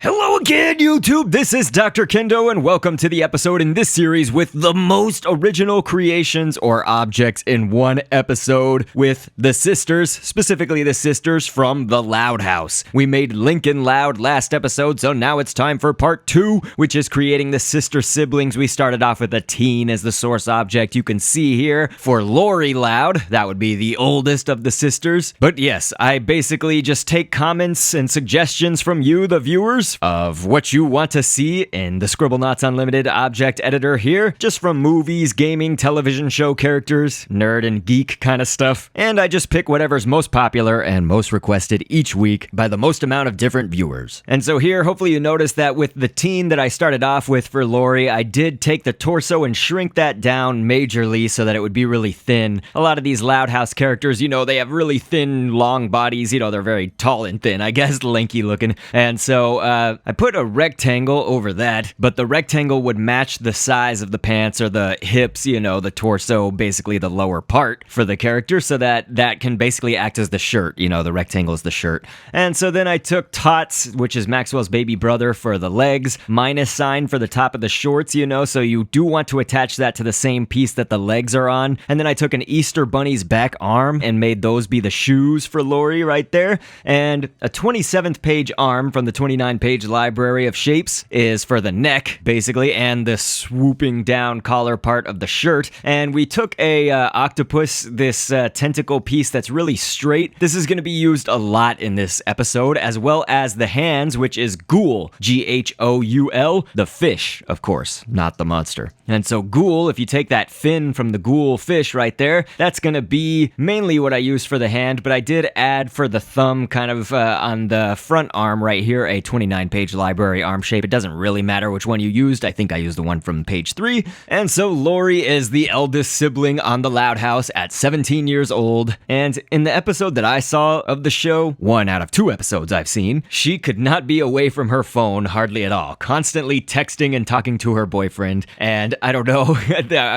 Hello again, YouTube! This is Dr. Kendo, and welcome to the episode in this series with the most original creations or objects in one episode with the sisters, specifically the sisters from the Loud House. We made Lincoln loud last episode, so now it's time for part 2, which is creating the sister siblings. We started off with a teen as the source object. You can see here for Lori Loud, that would be the oldest of the sisters. But yes, I basically just take comments and suggestions from you, the viewers, of what you want to see in the Scribblenauts Unlimited Object Editor here, just from movies, gaming, television show characters, nerd and geek kind of stuff, and I just pick whatever's most popular and most requested each week by the most amount of different viewers. And so here, hopefully you noticed that with the teen that I started off with for Lori, I did take the torso and shrink that down majorly so that it would be really thin. A lot of these Loud House characters, you know, they have really thin, long bodies, you know, they're very tall and thin, I guess, lanky looking, and so, I put a rectangle over that, but the rectangle would match the size of the pants or the hips, you know, the torso, basically the lower part for the character, so that can basically act as the shirt, you know, the rectangle is the shirt. And so then I took Tots, which is Maxwell's baby brother, for the legs, minus sign for the top of the shorts, you know, so you do want to attach that to the same piece that the legs are on. And then I took an Easter Bunny's back arm and made those be the shoes for Lori right there. And a 27th page arm from the 29-page library of shapes is for the neck, basically, and the swooping down collar part of the shirt. And we took a octopus, this tentacle piece that's really straight. This is going to be used a lot in this episode, as well as the hands, which is ghoul, Ghoul, the fish, of course, not the monster. And so ghoul, if you take that fin from the ghoul fish right there, that's going to be mainly what I use for the hand, but I did add for the thumb kind of on the front arm right here, a 29-page library arm shape. It doesn't really matter which one you used. I think I used the one from page 3. And so Lori is the eldest sibling on the Loud House at 17 years old. And in the episode that I saw of the show, 1 out of 2 episodes I've seen, she could not be away from her phone hardly at all, constantly texting and talking to her boyfriend. And I don't know,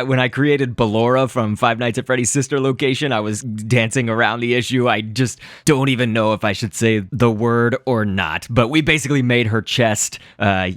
when I created Ballora from Five Nights at Freddy's sister location, I was dancing around the issue. I just don't even know if I should say the word or not, but we basically made her chest,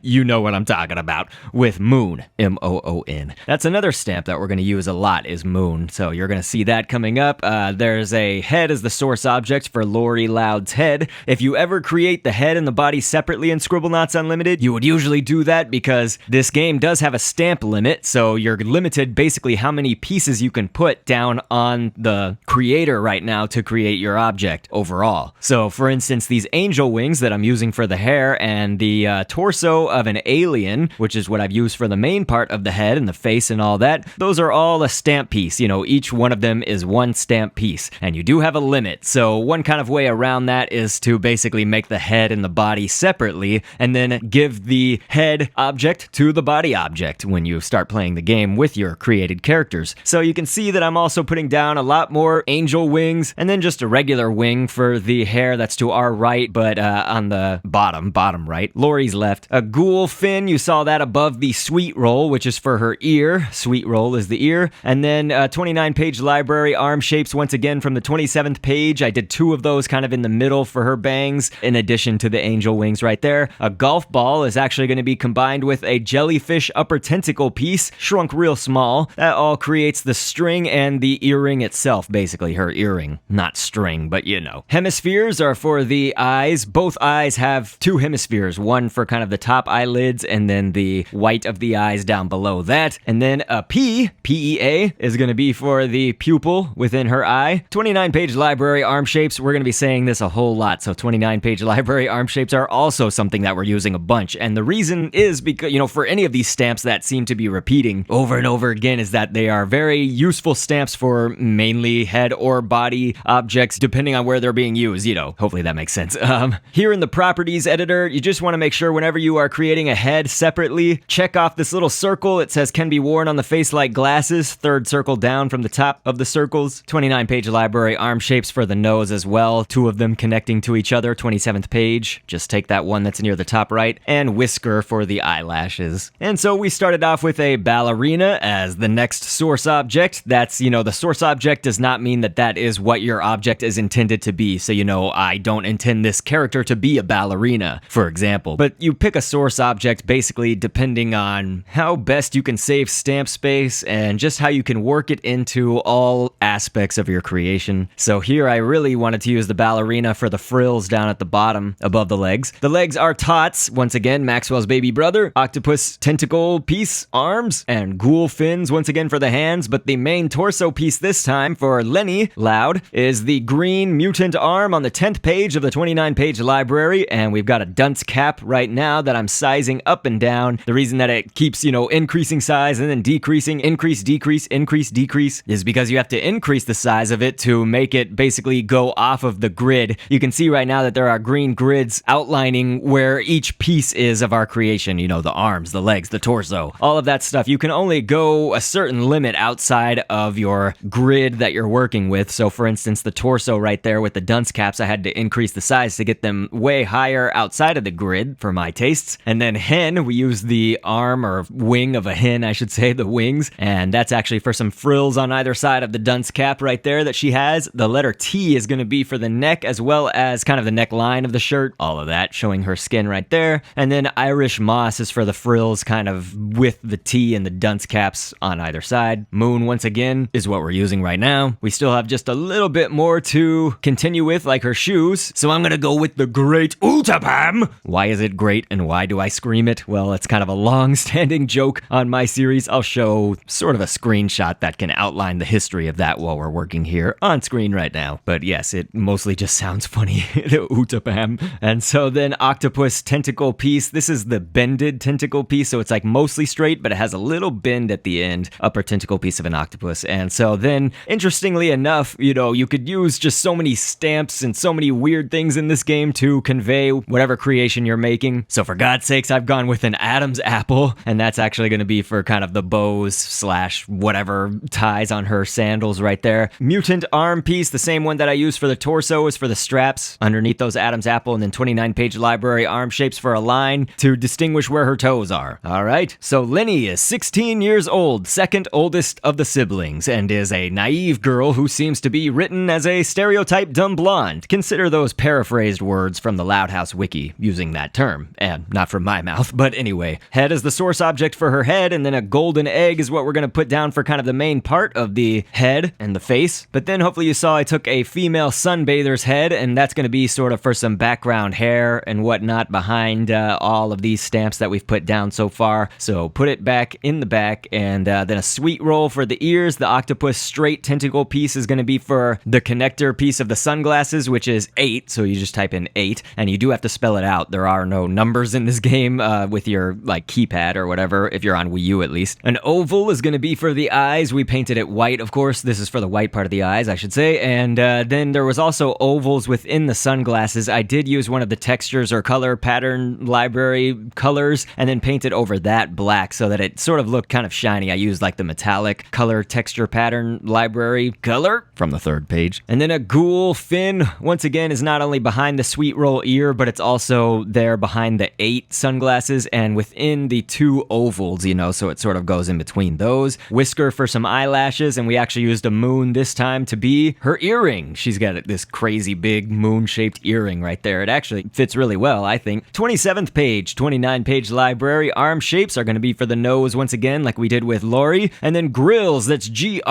you know what I'm talking about, with Moon, M-O-O-N. That's another stamp that we're going to use a lot, is Moon, so you're going to see that coming up. There's a head as the source object for Lori Loud's head. If you ever create the head and the body separately in Scribblenauts Unlimited, you would usually do that because this game does have a stamp limit, so you're limited basically how many pieces you can put down on the creator right now to create your object overall. So for instance, these angel wings that I'm using for the hair and the torso of an alien, which is what I've used for the main part of the head and the face and all that, those are all a stamp piece. You know, each one of them is one stamp piece, and you do have a limit. So one kind of way around that is to basically make the head and the body separately, and then give the head object to the body object when you start playing the game with your created characters. So you can see that I'm also putting down a lot more angel wings, and then just a regular wing for the hair that's to our right, but on the bottom right, Lori's left. A ghoul fin, you saw that above the sweet roll, which is for her ear. Sweet roll is the ear. And then 29-page library arm shapes, once again from the 27th page. I did 2 of those kind of in the middle for her bangs, in addition to the angel wings right there. A golf ball is actually going to be combined with a jellyfish upper tentacle piece, shrunk real small. That all creates the string and the earring itself, basically her earring. Not string, but you know. Hemispheres are for the eyes. Both eyes have 2 hemispheres, one for kind of the top eyelids and then the white of the eyes down below that. And then a P, P-E-A, is going to be for the pupil within her eye. 29-page library arm shapes, we're going to be saying this a whole lot, so 29-page library arm shapes are also something that we're using a bunch. And the reason is because, you know, for any of these stamps that seem to be repeating over and over again, is that they are very useful stamps for mainly head or body objects, depending on where they're being used, you know. Hopefully that makes sense. Here in the properties editor, you just want to make sure whenever you are creating a head separately, check off this little circle. It says can be worn on the face like glasses, 3rd circle down from the top of the circles. 29-page library arm shapes for the nose as well, 2 of them connecting to each other, 27th page. Just take that one that's near the top right, and whisker for the eyelashes. And so we started off with a ballerina as the next source object. That's, you know, the source object does not mean that that is what your object is intended to be. So, you know, I don't intend this character to be a ballerina, for example. example. But you pick a source object basically depending on how best you can save stamp space and just how you can work it into all aspects of your creation. So here I really wanted to use the ballerina for the frills down at the bottom above the legs. The legs are tots, once again, Maxwell's baby brother, octopus tentacle piece, arms, and ghoul fins once again for the hands, but the main torso piece this time for Leni, Loud, is the green mutant arm on the 10th page of the 29-page library, and we've got a dunce cap right now that I'm sizing up and down. The reason that it keeps, increasing size and then decreasing, increase, decrease, increase, decrease, is because you have to increase the size of it to make it basically go off of the grid. You can see right now that there are green grids outlining where each piece is of our creation, the arms, the legs, the torso, all of that stuff. You can only go a certain limit outside of your grid that you're working with. So for instance, the torso right there with the dunce caps, I had to increase the size to get them way higher outside of the grid for my tastes. And then hen, we use the arm or wing of a hen, I should say, the wings. And that's actually for some frills on either side of the dunce cap right there that she has. The letter T is going to be for the neck as well as kind of the neckline of the shirt. All of that showing her skin right there. And then Irish moss is for the frills kind of with the T and the dunce caps on either side. Moon, once again, is what we're using right now. We still have just a little bit more to continue with, like her shoes. So I'm going to go with the Great Utapam. Why is it great and why do I scream it? Well, it's kind of a long-standing joke on my series. I'll show sort of a screenshot that can outline the history of that while we're working here on screen right now. But yes, it mostly just sounds funny, the Utapam. And so then octopus tentacle piece. This is the bended tentacle piece, so it's like mostly straight, but it has a little bend at the end, upper tentacle piece of an octopus. And so then, interestingly enough, you could use just so many stamps and so many weird things in this game to convey whatever creation you're making. So for God's sakes, I've gone with an Adam's apple, and that's actually going to be for kind of the bows / whatever ties on her sandals right there. Mutant arm piece, the same one that I use for the torso is for the straps underneath those Adam's apple, and then 29-page library arm shapes for a line to distinguish where her toes are. All right, so Leni is 16 years old, second oldest of the siblings, and is a naive girl who seems to be written as a stereotype dumb blonde. Consider those paraphrased words from the Loud House wiki using that term, and not from my mouth, but anyway. Head is the source object for her head, and then a golden egg is what we're going to put down for kind of the main part of the head and the face. But then hopefully you saw I took a female sunbather's head, and that's going to be sort of for some background hair and whatnot behind all of these stamps that we've put down so far. So put it back in the back, and then a sweet roll for the ears. The octopus straight tentacle piece is going to be for the connector piece of the sunglasses, which is 8, so you just type in 8, and you do have to spell it out. There are no numbers in this game with your keypad or whatever, if you're on Wii U at least. An oval is going to be for the eyes. We painted it white, of course. This is for the white part of the eyes, I should say. And then there was also ovals within the sunglasses. I did use one of the textures or color pattern library colors and then painted over that black so that it sort of looked kind of shiny. I used the metallic color texture pattern library color from the 3rd page. And then a ghoul fin, once again, is not only behind the sweet roll ear, but it's also there behind the 8 sunglasses and within the 2 ovals, so it sort of goes in between those. Whisker for some eyelashes, and we actually used a moon this time to be her earring. She's got this crazy big moon-shaped earring right there. It actually fits really well, I think. 27th page, 29-page library. Arm shapes are going to be for the nose once again, like we did with Lori. And then grills, that's Grillz.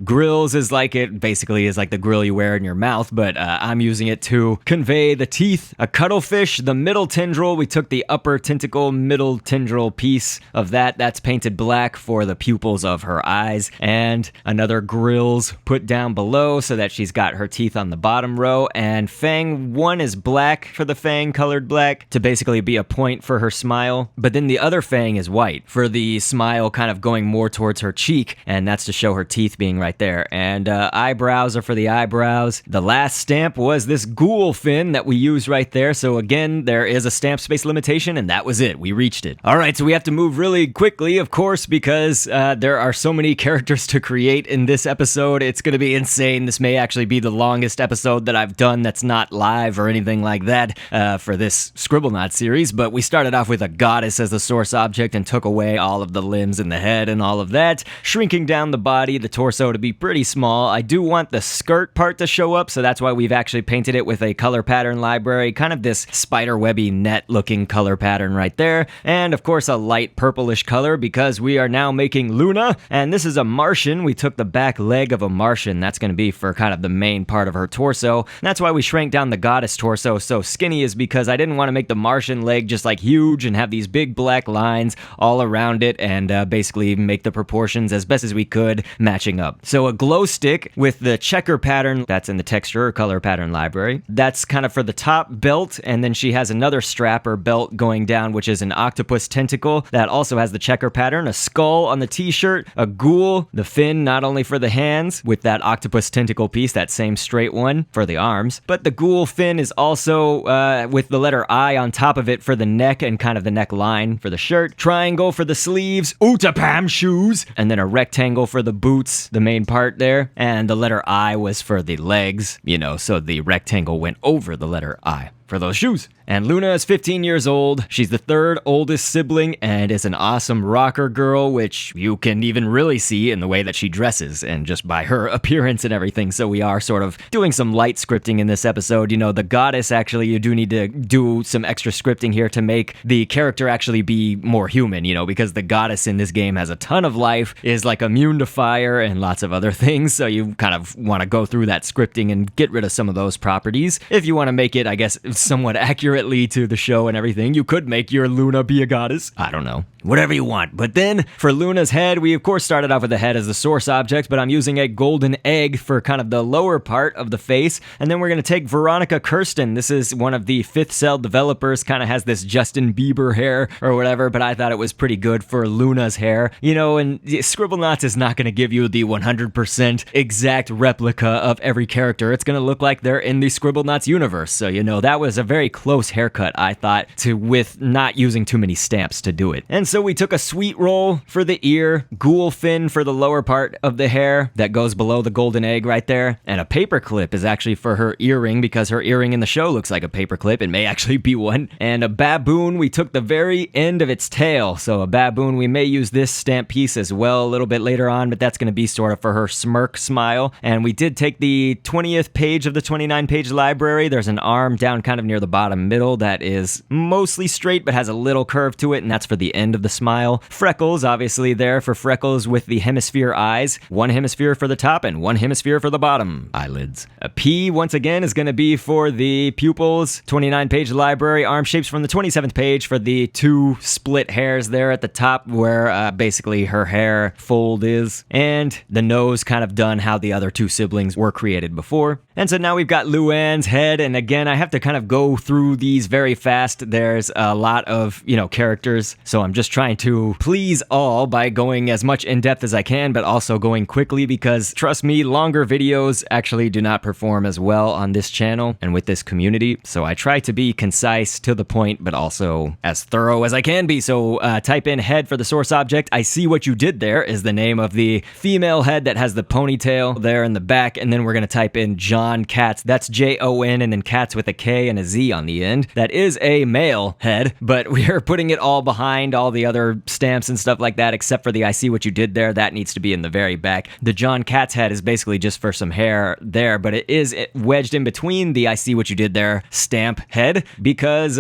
Grills is basically is like the grill you wear in your mouth, but I'm using it to convey the teeth. A cuttlefish, the middle tendril, we took the upper tentacle, middle tendril piece of that. That's painted black for the pupils of her eyes. And another grills put down below so that she's got her teeth on the bottom row. And fang 1 is black for the fang, colored black, to basically be a point for her smile. But then the other fang is white for the smile kind of going more towards her cheek, and that's to show her teeth being right there. And eyebrows are for the eyebrows. The last stamp was this ghoul fin that we use right there. So again, there is a stamp space limitation, and that was it. We reached it. All right, so we have to move really quickly, of course, because there are so many characters to create in this episode. It's going to be insane. This may actually be the longest episode that I've done that's not live or anything like that for this Scribblenauts series, but we started off with a goddess as the source object and took away all of the limbs and the head and all of that, shrinking down the body, the torso to be pretty small. I do want the skirt part to show up, so that's why we've actually painted it with a color pattern library library, kind of this spiderwebby net looking color pattern right there. And of course a light purplish color because we are now making Luna, and this is a Martian. We took the back leg of a Martian. That's going to be for kind of the main part of her torso. That's why we shrank down the goddess torso so skinny, is because I didn't want to make the Martian leg just like huge and have these big black lines all around it, and basically make the proportions as best as we could matching up. So a glow stick with the checker pattern that's in the texture or color pattern library. That's kind of for the top belt, and then she has another strap or belt going down, which is an octopus tentacle that also has the checker pattern, a skull on the t-shirt, a ghoul, the fin not only for the hands with that octopus tentacle piece, that same straight one for the arms, but the ghoul fin is also with the letter I on top of it for the neck and kind of the neckline for the shirt, triangle for the sleeves, Utapam shoes, and then a rectangle for the boots, the main part there, and the letter I was for the legs, so the rectangle went over the letter I for those shoes. And Luna is 15 years old. She's the third oldest sibling and is an awesome rocker girl, which you can even really see in the way that she dresses and just by her appearance and everything. So we are sort of doing some light scripting in this episode. The goddess, actually, you do need to do some extra scripting here to make the character actually be more human, because the goddess in this game has a ton of life, is like immune to fire and lots of other things. So you kind of want to go through that scripting and get rid of some of those properties. If you want to make it, I guess, somewhat accurately to the show and everything, you could make your Luna be a goddess. I don't know. Whatever you want. But then for Luna's head, we of course started off with the head as the source object, but I'm using a golden egg for kind of the lower part of the face. And then we're going to take Veronica Kirsten. This is one of the Fifth Cell developers, kind of has this Justin Bieber hair or whatever, but I thought it was pretty good for Luna's hair. And Scribblenauts is not going to give you the 100% exact replica of every character. It's going to look like they're in the Scribblenauts universe. So, that was a very close haircut, I thought, with not using too many stamps to do it. And so we took a sweet roll for the ear, ghoul fin for the lower part of the hair that goes below the golden egg right there, and a paper clip is actually for her earring because her earring in the show looks like a paper clip. It may actually be one. And a baboon, we took the very end of its tail. So a baboon, we may use this stamp piece as well a little bit later on, but that's going to be sort of for her smirk smile. And we did take the 20th page of the 29-page library. There's an arm down kind of near the bottom middle that is mostly straight but has a little curve to it, and that's for the end of the smile. Freckles, obviously there for freckles with the hemisphere eyes. One hemisphere for the top and one hemisphere for the bottom eyelids. A P, once again, is going to be for the pupils. 29-page library, arm shapes from the 27th page for the two split hairs there at the top where basically her hair fold is. And the nose kind of done how the other two siblings were created before. And so now we've got Luan's head, and again, I have to kind of go through these very fast. There's a lot of, characters, so I'm just trying to please all by going as much in depth as I can, but also going quickly because, trust me, longer videos actually do not perform as well on this channel and with this community. So I try to be concise, to the point, but also as thorough as I can be. So type in head for the source object. I see what you did there is the name of the female head that has the ponytail there in the back, and then we're going to type in John Katz. That's Jon, and then Katz with a K and a Z on the end. That is a male head, but we are putting it all behind all the other stamps and stuff like that, except for the I see what you did there. That needs to be in the very back. The John Katz head is basically just for some hair there, but it is wedged in between the I see what you did there stamp head because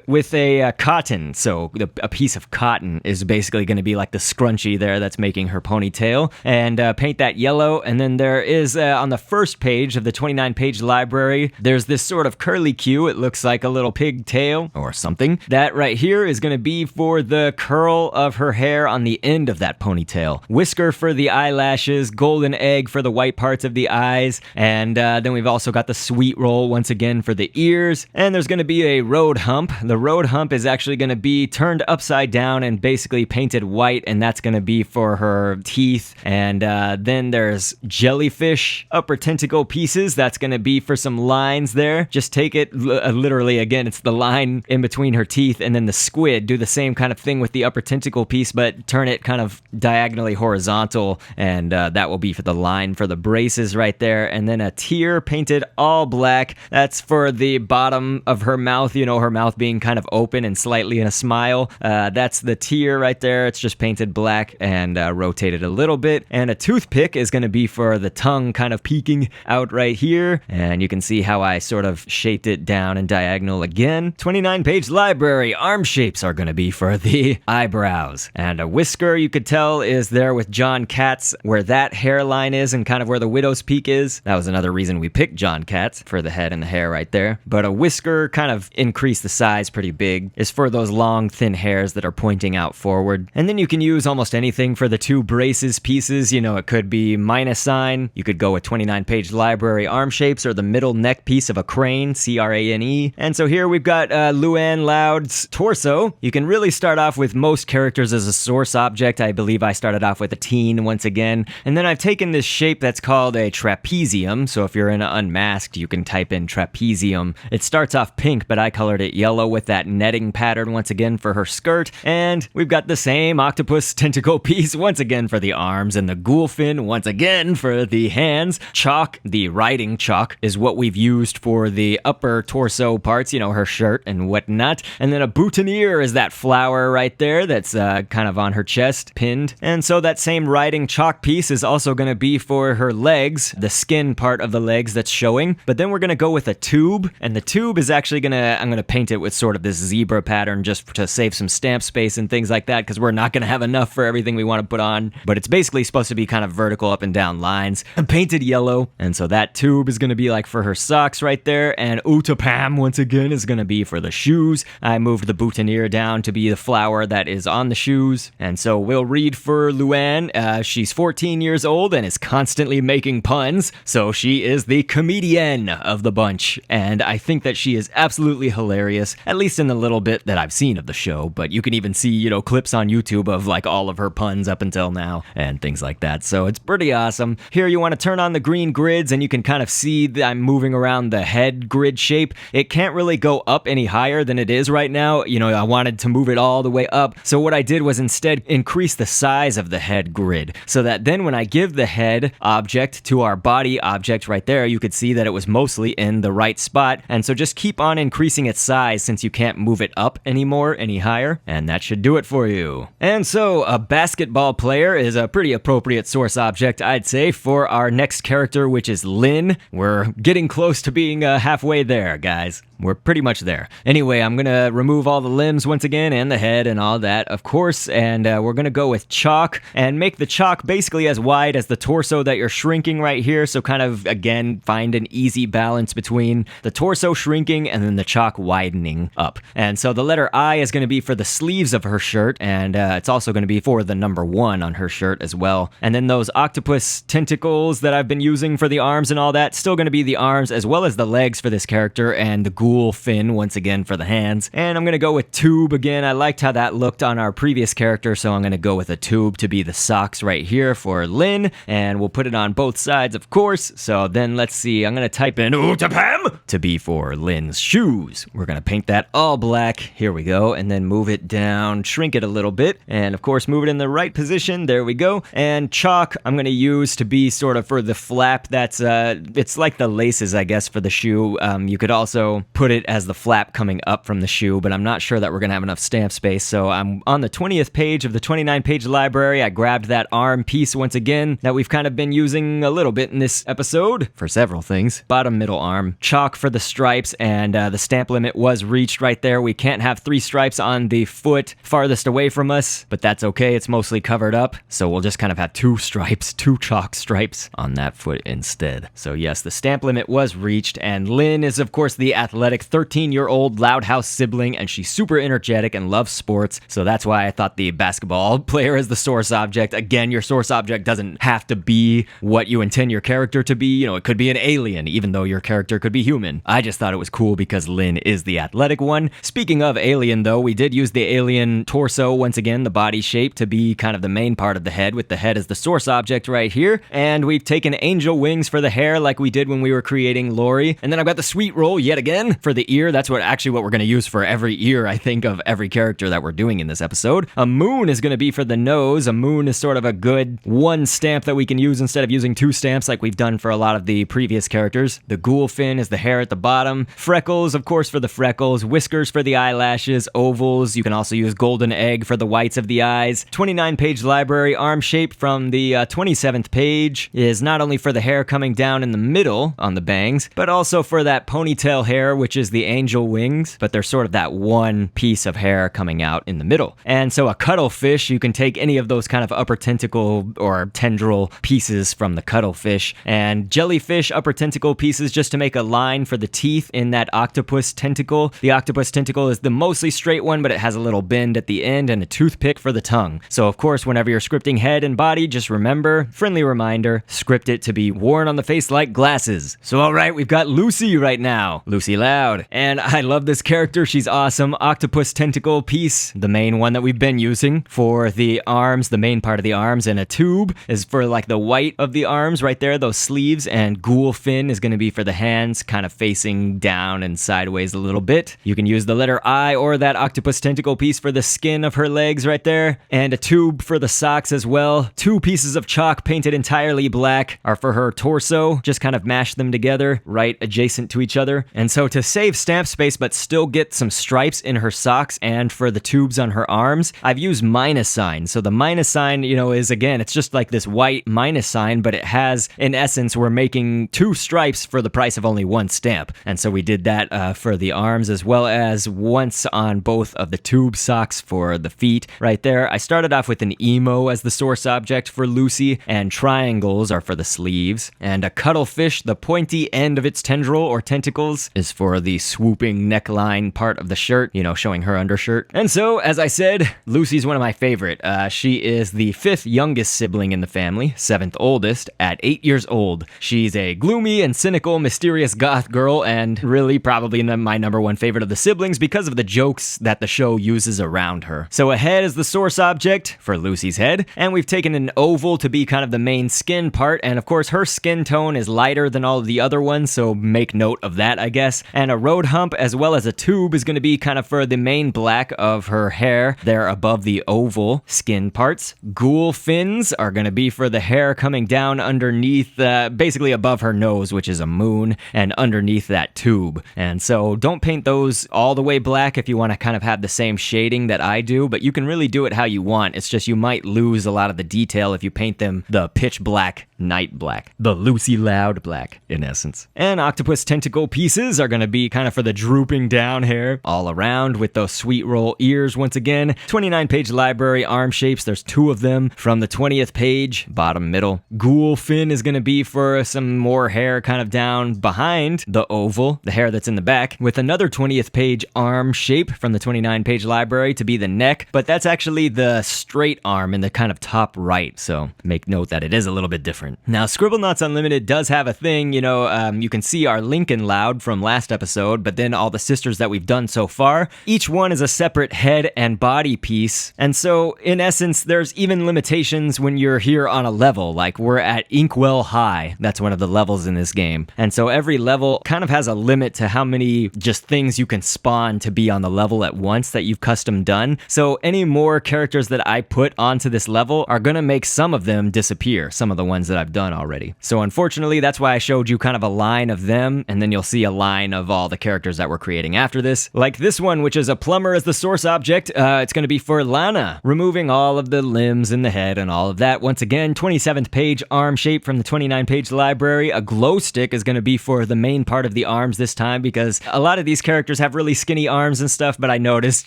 with a cotton, so a piece of cotton is basically going to be like the scrunchie there that's making her ponytail, and paint that yellow. And then there is on the first page of the 29-page library, there's this sort of curly Q. It looks like a little pigtail or something. That right here is going to be for the curl of her hair on the end of that ponytail. Whisker for the eyelashes, golden egg for the white parts of the eyes, and then we've also got the sweet roll once again for the ears, and there's going to be a road hump. The road hump is actually going to be turned upside down and basically painted white, and that's going to be for her teeth. And then there's jellyfish upper tentacle pieces. That's going to be for some lines there. Just take it literally, again, it's the line in between her teeth, and then the squid, do the same kind of thing with the upper tentacle piece, but turn it kind of diagonally horizontal, and that will be for the line for the braces right there. And then a tear painted all black. That's for the bottom of her mouth, her mouth being kind of open and slightly in a smile. That's the tear right there. It's just painted black and rotated a little bit. And a toothpick is going to be for the tongue kind of peeking out right here. And you can see how I sort of shaped it down and diagonal again. 29-page library. Arm shapes are going to be for the eyebrows. And a whisker, you could tell, is there with John Katz, where that hairline is and kind of where the widow's peak is. That was another reason we picked John Katz for the head and the hair right there. But a whisker, kind of increase the size pretty big, is for those long, thin hairs that are pointing out forward. And then you can use almost anything for the two braces pieces. You know, it could be minus sign. You could go with 29-page library arm shapes or the middle neck piece of a crane, C-R-A-N-E. And so here we've got Luan Loud's torso. You can really start off with most characters as a source object. I believe I started off with a teen once again. And then I've taken this shape that's called a trapezium. So if you're in Unmasked, you can type in trapezium. It starts off pink, but I colored it yellow with that netting pattern once again for her skirt. And we've got the same octopus tentacle piece once again for the arms, and the ghoul fin once again for the hands. Chalk, the writing chalk, is what we've used for the upper torso parts, you know, her shirt and whatnot. And then a boutonniere is that flower right there that's kind of on her chest, pinned. And so that same writing chalk piece is also going to be for her legs, the skin part of the legs that's showing. But then we're going to go with a tube, and the tube is actually I'm going to paint it with sort of this zebra pattern just to save some stamp space and things like that, because we're not going to have enough for everything we want to put on. But it's basically supposed to be kind of vertical up and down lines. I'm painted yellow, and so that tube is going to be like for her socks right there, and Utapam once again is going to be for the shoes. I moved the boutonniere down to be the flower that is on the shoes. And so we'll read for Luan. She's 14 years old and is constantly making puns, so she is the comedian of the bunch, and I think that she is absolutely hilarious, at least in the little bit that I've seen of the show. But you can even see, you know, clips on YouTube of like all of her puns up until now and things like that, so it's pretty awesome. Here you want to turn on the green grids, and you can kind of see that I'm moving around the head grid shape. It can't really go up any higher than it is right now. You know, I wanted to move it all the way up, so what I did was instead increase the size of the head grid, so that then when I give the head object to our body object right there, you could see that it was mostly in the right spot. And so just keep on increasing its size since you can't move it up anymore any higher, and that should do it for you. And so a basketball player is a pretty appropriate source object, I'd say, for our next character, which is Lynn. We're getting close to being halfway there, guys. We're pretty much there. Anyway, I'm going to remove all the limbs once again, and the head and all that, of course, and we're going to go with chalk and make the chalk basically as wide as the torso that you're shrinking right here. So kind of, again, find an easy balance between the torso shrinking and then the chalk widening up. And so the letter I is going to be for the sleeves of her shirt, and it's also going to be for the number 1 on her shirt as well. And then those octopus tentacles that I've been using for the arms and all that, still going to be the arms as well as the legs for this character, and the ghoul fin once again for the hands. And I'm going to go with tube again. I liked how that looked on our previous character, so I'm going to go with a tube to be the socks right here for Lynn, and we'll put it on both sides, of course. So then let's see, I'm going to type in Utapam to be for Lynn's shoes. We're going to paint that all black. Here we go, and then move it down, shrink it a little bit, and of course move it in the right position. There we go. And chalk I'm going to use to be sort of for the flap. That's it's like the laces, I guess, for the shoe. You could also put it as the flap coming up from the shoe, but I'm not sure that we're going to have enough stamp space. So I'm on the 20th page of the 29-page library. I grabbed that arm piece once again that we've kind of been using a little bit in this episode for several things. Bottom middle arm, chalk for the stripes, and the stamp limit was reached right there. We can't have 3 stripes on the foot farthest away from us, but that's okay. It's mostly covered up, so we'll just kind of have 2 stripes, 2 chalk stripes on that foot instead. So yes, the stamp limit was reached, and Lynn is of course the athletic 13-year-old loud house sibling, and she's super energetic and loves sports, so that's why I thought the basketball player is the source object. Again, your source object doesn't have to be what you intend your character to be. You know, it could be an alien, even though your character could be human. I just thought it was cool because Lynn is the athletic one. Speaking of alien, though, we did use the alien torso, once again, the body shape, to be kind of the main part of the head, with the head as the source object right here, and we've taken angel wings for the hair like we did when we were creating Lori, and then I've got the sweet roll yet again for the ear. That's what we're going to use for every ear, I think, of every character that we're doing in this episode. A moon is going to be for the nose. A moon is sort of a good 1 stamp that we can use instead of using 2 stamps like we've done for a lot of the previous characters. The ghoul fin is the hair at the bottom. Freckles, of course, for the freckles. Whiskers for the eyelashes. Ovals. You can also use golden egg for the whites of the eyes. 29-page library arm shape from the 27th page is not only for the hair coming down in the middle on the bangs, but also for that ponytail ponytail hair, which is the angel wings, but they're sort of that one piece of hair coming out in the middle. And so a cuttlefish, you can take any of those kind of upper tentacle or tendril pieces from the cuttlefish, and jellyfish upper tentacle pieces just to make a line for the teeth in that octopus tentacle. The octopus tentacle is the mostly straight one, but it has a little bend at the end and a toothpick for the tongue. So of course, whenever you're scripting head and body, just remember, friendly reminder, script it to be worn on the face like glasses. So alright, we've got Lucy right now. Lucy Loud. And I love this character, she's awesome. Octopus tentacle piece, the main one that we've been using for the arms, the main part of the arms, and a tube is for like the white of the arms right there, those sleeves, and ghoul fin is going to be for the hands, kind of facing down and sideways a little bit. You can use the letter I or that octopus tentacle piece for the skin of her legs right there, and a tube for the socks as well. 2 pieces of chalk painted entirely black are for her torso, just kind of mash them together right adjacent to each other. And so to save stamp space but still get some stripes in her socks and for the tubes on her arms, I've used minus sign. So the minus sign, is again, it's just like this white minus sign, but it has, in essence, we're making 2 stripes for the price of only 1 stamp. And so we did that for the arms as well as once on both of the tube socks for the feet right there. I started off with an emo as the source object for Lucy, and triangles are for the sleeves, and a cuttlefish, the pointy end of its tendril or tentacles, is for the swooping neckline part of the shirt, showing her undershirt. And so, as I said, Lucy's one of my favorite. She is the 5th youngest sibling in the family, 7th oldest, at 8 years old. She's a gloomy and cynical, mysterious goth girl, and really probably my number 1 favorite of the siblings because of the jokes that the show uses around her. So a head is the source object for Lucy's head, and we've taken an oval to be kind of the main skin part, and of course her skin tone is lighter than all of the other ones, so make note of that, I guess. And a road hump as well as a tube is going to be kind of for the main black of her hair there above the oval skin parts. Ghoul fins are going to be for the hair coming down underneath, basically above her nose, which is a moon, and underneath that tube. And so don't paint those all the way black if you want to kind of have the same shading that I do, but you can really do it how you want. It's just you might lose a lot of the detail if you paint them the pitch black, night black, the Lucy Loud black, in essence. And octopus tentacle pieces are going to be kind of for the drooping down hair all around with those sweet roll ears once again. 29-page library arm shapes, there's 2 of them from the 20th page, bottom middle. Ghoul fin is going to be for some more hair kind of down behind the oval, the hair that's in the back, with another 20th page arm shape from the 29-page library to be the neck, but that's actually the straight arm in the kind of top right, so make note that it is a little bit different. Now, Scribblenauts Unlimited does have a thing, you can see our Lincoln Loud from last episode, but then all the sisters that we've done so far, each one is a separate head and body piece, and so in essence, there's even limitations when you're here on a level, like we're at Inkwell High, that's one of the levels in this game, and so every level kind of has a limit to how many just things you can spawn to be on the level at once that you've custom done, so any more characters that I put onto this level are gonna make some of them disappear, some of the ones that I've done already. So unfortunately, that's why I showed you kind of a line of them, and then you'll see a line of all the characters that we're creating after this. Like this one, which is a plumber as the source object, it's gonna be for Lana, removing all of the limbs in the head and all of that. Once again, 27th page arm shape from the 29-page library. A glow stick is gonna be for the main part of the arms this time, because a lot of these characters have really skinny arms and stuff, but I noticed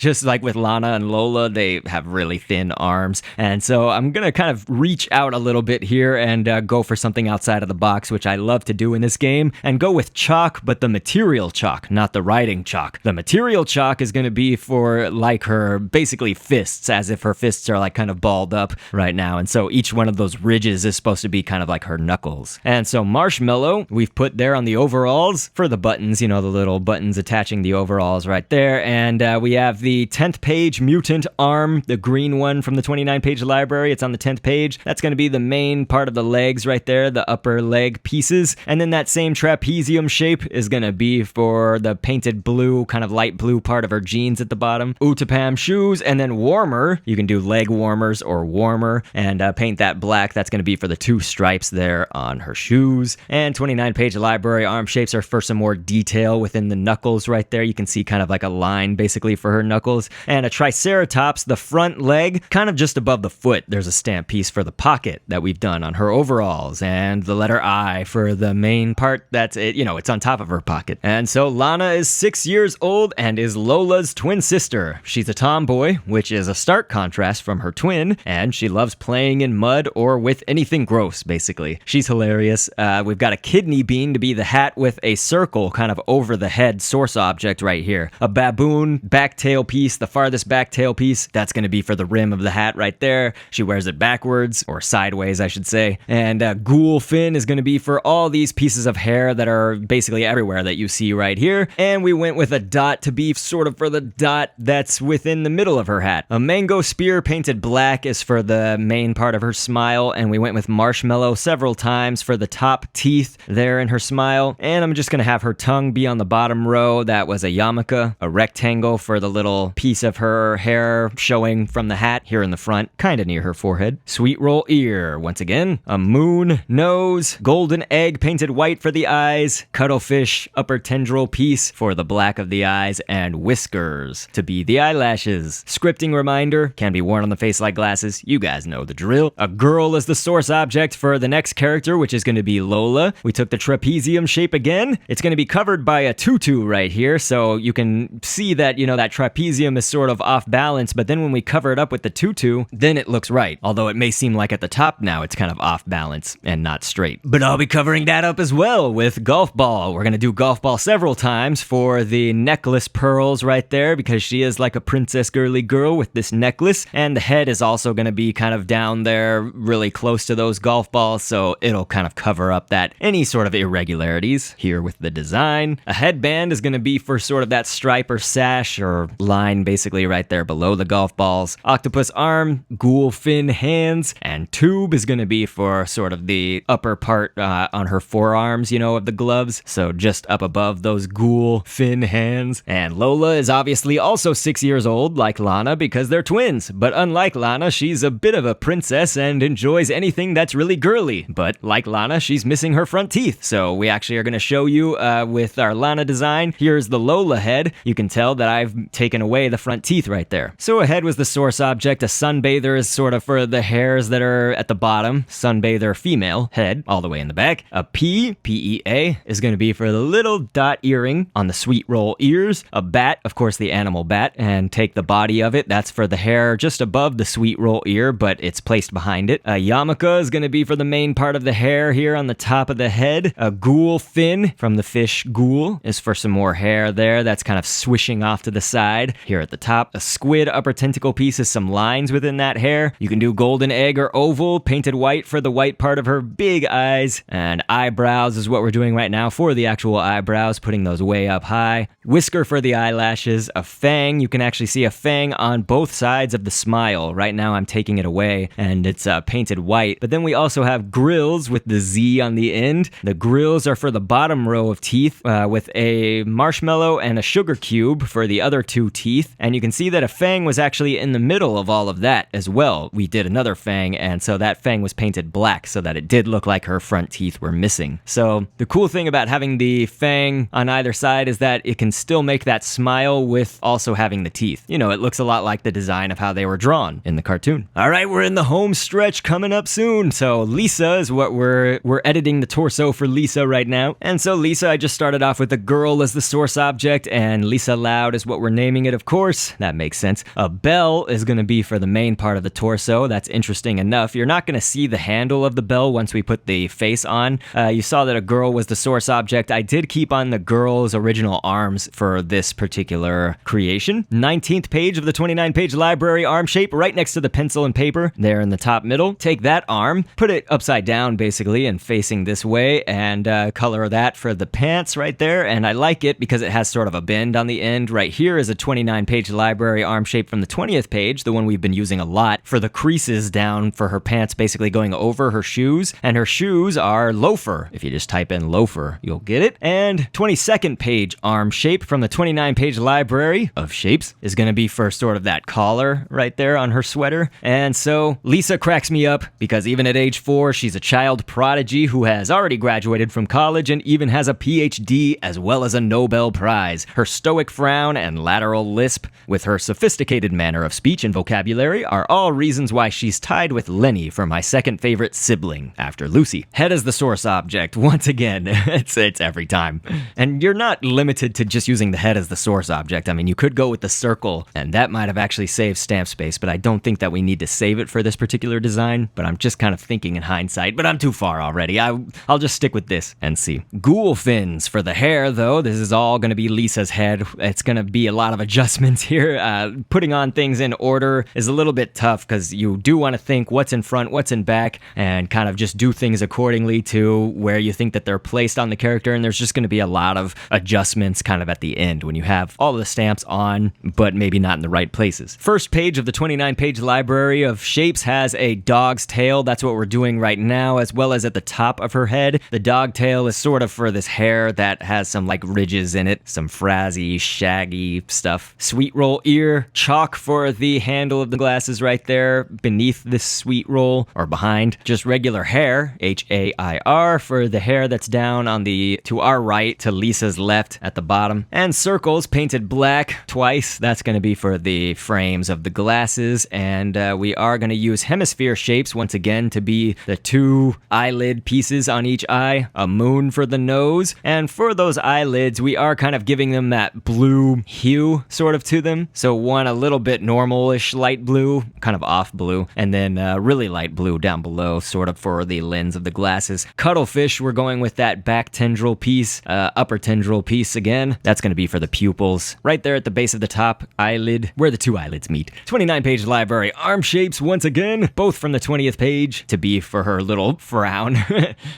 just like with Lana and Lola, they have really thin arms, and so I'm gonna kind of reach out a little bit here and go for something outside of the box, which I love to do in this game, and go with chalk, but the material chalk, not the writing chalk. The material chalk is gonna be for like her basically fists, as if her fists are like kind of balled up right now, and so each one of those ridges is supposed to be kind of like her knuckles. And so marshmallow we've put there on the overalls for the buttons, the little buttons attaching the overalls right there, and we have the 10th page mutant arm, the green one from the 29-page library. It's on the 10th page. That's going to be the main part of the legs right there, the upper leg pieces, and then that same trapezium shape is going to be for the painted blue, kind of light blue part of her jeans at the bottom. Utapam shoes, and then warmer, you can do leg warmers or warmer, and paint that black. That's going to be for the 2 stripes there on her shoes. And 29-page library arm shapes are for some more detail within the knuckles right there. You can see kind of like a line basically for her knuckles. And a triceratops, the front leg, kind of just above the foot, there's a stamp piece for the pocket that we've done on her overall overalls, and the letter I for the main part. That's it, it's on top of her pocket. And so Lana is 6 years old and is Lola's twin sister. She's a tomboy, which is a stark contrast from her twin, and she loves playing in mud or with anything gross, basically. She's hilarious. We've got a kidney bean to be the hat with a circle kind of over the head source object right here. A baboon back tail piece, the farthest back tail piece, that's going to be for the rim of the hat right there. She wears it backwards, or sideways, I should say. And ghoul fin is going to be for all these pieces of hair that are basically everywhere that you see right here. And we went with a dot to be sort of for the dot that's within the middle of her hat. A mango spear painted black is for the main part of her smile, and we went with marshmallow several times for the top teeth there in her smile. And I'm just going to have her tongue be on the bottom row. That was a yarmulke, a rectangle for the little piece of her hair showing from the hat here in the front, kind of near her forehead. Sweet roll ear, once again. A moon nose, golden egg painted white for the eyes, cuttlefish upper tendril piece for the black of the eyes, and whiskers to be the eyelashes. Scripting reminder, can be worn on the face like glasses. You guys know the drill. A girl is the source object for the next character, which is going to be Lola. We took the trapezium shape again. It's going to be covered by a tutu right here, so you can see that, that trapezium is sort of off balance, but then when we cover it up with the tutu, then it looks right. Although it may seem like at the top now it's kind of off balance and not straight. But I'll be covering that up as well with golf ball. We're going to do golf ball several times for the necklace pearls right there, because she is like a princess girly girl with this necklace, and the head is also going to be kind of down there really close to those golf balls, so it'll kind of cover up that any sort of irregularities here with the design. A headband is going to be for sort of that stripe or sash or line basically right there below the golf balls. Octopus arm, ghoul fin hands, and tube is going to be for sort of the upper part on her forearms, of the gloves, so just up above those ghoul fin hands. And Lola is obviously also 6 years old like Lana because they're twins, but unlike Lana, she's a bit of a princess and enjoys anything that's really girly. But like Lana, she's missing her front teeth, so we actually are going to show you with our Lana design. Here's the Lola head. You can tell that I've taken away the front teeth right there. So a head was the source object. A sunbather is sort of for the hairs that are at the bottom. Sunbather female head all the way in the back. A P-E-A, is going to be for the little dot earring on the sweet roll ears. A bat, of course the animal bat, and take the body of it. That's for the hair just above the sweet roll ear, but it's placed behind it. A yarmulke is going to be for the main part of the hair here on the top of the head. A ghoul fin from the fish ghoul is for some more hair there. That's kind of swishing off to the side here at the top. A squid upper tentacle piece is some lines within that hair. You can do golden egg or oval, painted white for the white part of her big eyes. And eyebrows is what we're doing right now for the actual eyebrows, putting those way up high. Whisker for the eyelashes. A fang, you can actually see a fang on both sides of the smile. Right now I'm taking it away and it's painted white. But then we also have grills with the Z on the end. The grills are for the bottom row of teeth with a marshmallow and a sugar cube for the other two teeth. And you can see that a fang was actually in the middle of all of that as well. We did another fang, and so that fang was painted black so that it did look like her front teeth were missing. So the cool thing about having the fang on either side is that it can still make that smile with also having the teeth. It looks a lot like the design of how they were drawn in the cartoon. All right, we're in the home stretch coming up soon. So Lisa is what we're editing the torso for Lisa right now. And so Lisa, I just started off with the girl as the source object, and Lisa Loud is what we're naming it, of course. That makes sense. A bell is going to be for the main part of the torso. That's interesting enough. You're not going to see the handle of the bell once we put the face on. You saw that a girl was the source object. I did keep on the girl's original arms for this particular creation. 19th page of the 29-page library arm shape right next to the pencil and paper there in the top middle. Take that arm, put it upside down basically and facing this way, and color that for the pants right there. And I like it because it has sort of a bend on the end. Right here is a 29-page library arm shape from the 20th page, the one we've been using a lot for the creases down for her pants basically going over her shoes. And her shoes are loafer. If you just type in loafer, you'll get it. And 22nd page arm shape from the 29-page library of shapes is going to be for sort of that collar right there on her sweater. And so Lisa cracks me up because even at age 4, she's a child prodigy who has already graduated from college and even has a PhD as well as a Nobel Prize. Her stoic frown and lateral lisp with her sophisticated manner of speech and vocabulary are all reasons why she's tied with Leni for my second favorite sibling after Lucy. Head as the source object. Once again, it's every time. And you're not limited to just using the head as the source object. I mean, you could go with the circle, and that might have actually saved stamp space, but I don't think that we need to save it for this particular design. But I'm just kind of thinking in hindsight, but I'm too far already. I'll just stick with this and see. Ghoul fins for the hair, though. This is all going to be Lisa's head. It's going to be a lot of adjustments here. Putting on things in order is a little bit tough because you do want to think what's in front, what's in back, and kind of just do things accordingly to where you think that they're placed on the character. And there's just going to be a lot of adjustments kind of at the end when you have all of the stamps on, but maybe not in the right places. First page of the 29-page library of shapes has a dog's tail. That's what we're doing right now, as well as at the top of her head. The dog tail is sort of for this hair that has some like ridges in it, some frizzy, shaggy stuff. Sweet roll ear, chalk for the handle of the glasses right there beneath this sweet roll, or behind. Just regular hair, H-A-I-R, for the hair that's down on the to our right, to Lisa's left at the bottom. And circles painted black twice. That's going to be for the frames of the glasses. And we are going to use hemisphere shapes once again to be the two eyelid pieces on each eye, a moon for the nose. And for those eyelids, we are kind of giving them that blue hue sort of to them. So one a little bit normal-ish light blue, kind of off blue, and then really light blue down below, sort of for the lens of the glasses. Cuttlefish, we're going with that back tendril piece, upper tendril piece again. That's going to be for the pupils. Right there at the base of the top eyelid, where the two eyelids meet. 29-page library arm shapes once again, both from the 20th page, to be for her little frown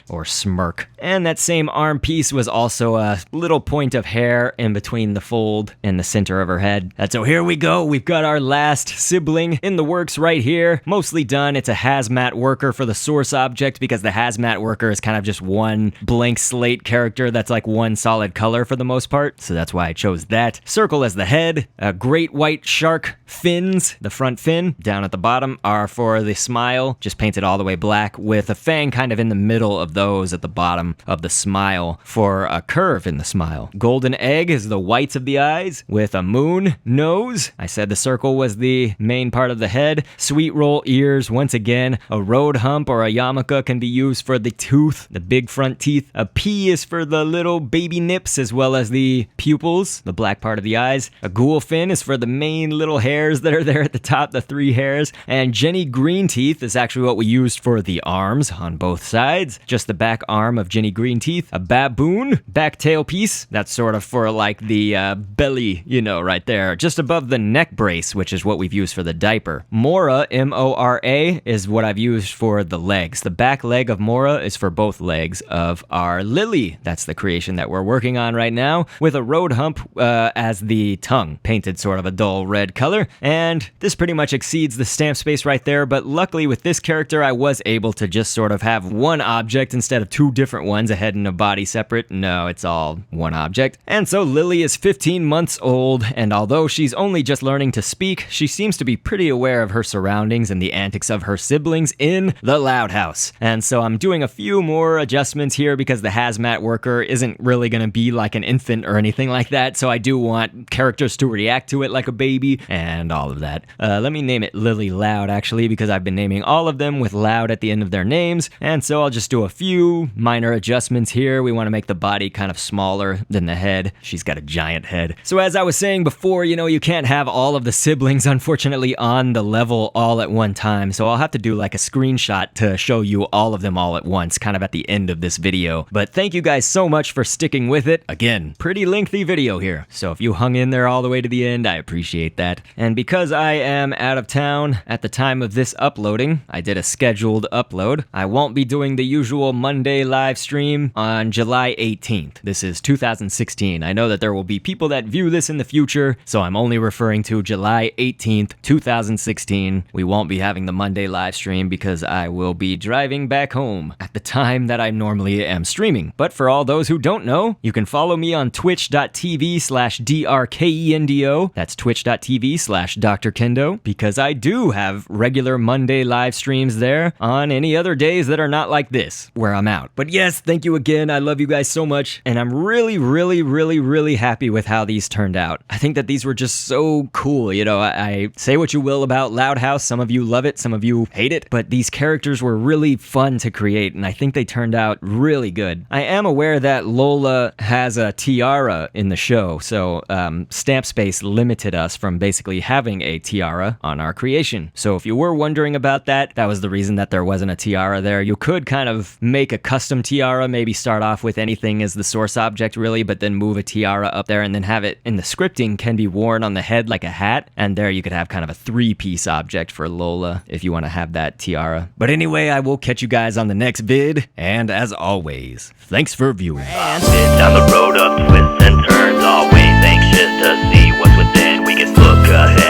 or smirk. And that same arm piece was also a little point of hair in between the fold in the center of her head. And so here we go. We've got our last sibling in the works right here. Mostly done. It's a hazmat worker for the source object because the hazmat worker is kind of just one blank slate character that's like one solid color for the most part. So that's why I chose that. Circle as the head. A great white shark fins. The front fin down at the bottom are for the smile, just painted all the way black with a fang kind of in the middle of those at the bottom of the smile for a curve in the smile. Golden egg is the whites of the eyes with a moon nose. I said the circle was the main part of the head. Sweet roll ears, once again. A road hump or a yarmulke can be used for the tooth, the big front teeth. A P is for the little baby nips as well as the pupils, the black part of the eyes. A ghoul fin is for the main little hairs that are there at the top, the three hairs. And Jenny Green Teeth is actually what we used for the arms on both sides. Just the back arm of Jenny Green Teeth. A baboon, back tail piece. That's sort of for like the belly, right there. Just above the neck brace, which is what we've used for the diaper. Mora, M-O-R-A, is what I've used for the legs. The back leg of Mora is for both legs of our Lily. That's the creation that we're working on right now, with a road hump as the tongue, painted sort of a dull red color. And this pretty much exceeds the stamp space right there, but luckily with this character, I was able to just sort of have one object instead of two different ones, a head and a body separate. No, it's all one object. And so Lily is 15 months old, and although she's only just learning to speak, she seems to be pretty aware of her surroundings and the antics of her siblings in the Loud House. And so I'm doing a few more adjustments here because the hazmat worker isn't really going to be like an infant or anything like that, so I do want characters to react to it like a baby and all of that. Let me name it Lily Loud, actually, because I've been naming all of them with Loud at the end of their names, and so I'll just do a few minor adjustments here. We want to make the body kind of smaller than the head. She's got a giant head. So as I was saying before, you can't have all of the siblings, unfortunately, on the level all at one time, so I'll have to do like a screenshot to show you all of them all at once, kind of at the end of this video. But thank you guys so much for sticking with it. Again, pretty lengthy video here, so if you hung in there all the way to the end, I appreciate that. And because I am out of town at the time of this uploading, I did a scheduled upload. I won't be doing the usual Monday live stream on July 18th. This is 2016. I know that there will be people that view this in the future, so I'm only referring to July 18th, 2016. We won't be having the Monday live stream because I will be driving back home at the time that I normally am streaming. But for all those who don't know, you can follow me on twitch.tv/drkendo. That's twitch.tv/dr.kendo, because I do have regular Monday live streams there on any other days that are not like this, where I'm out. But yes, thank you again. I love you guys so much, and I'm really happy with how these turned out. I think that these were just so cool. I say what you will about Loud House. Some of you love it, some of you hate it, but these characters sisters were really fun to create, and I think they turned out really good. I am aware that Lola has a tiara in the show, so Stamp Space limited us from basically having a tiara on our creation. So if you were wondering about that, that was the reason that there wasn't a tiara there. You could kind of make a custom tiara, maybe start off with anything as the source object really, but then move a tiara up there and then have it in the scripting can be worn on the head like a hat, and there you could have kind of a 3-piece object for Lola if you want to have that tiara. But anyway, I will catch you guys on the next vid, and as always, thanks for viewing. And down the road of twists and turns, always anxious to see what's within. We can look ahead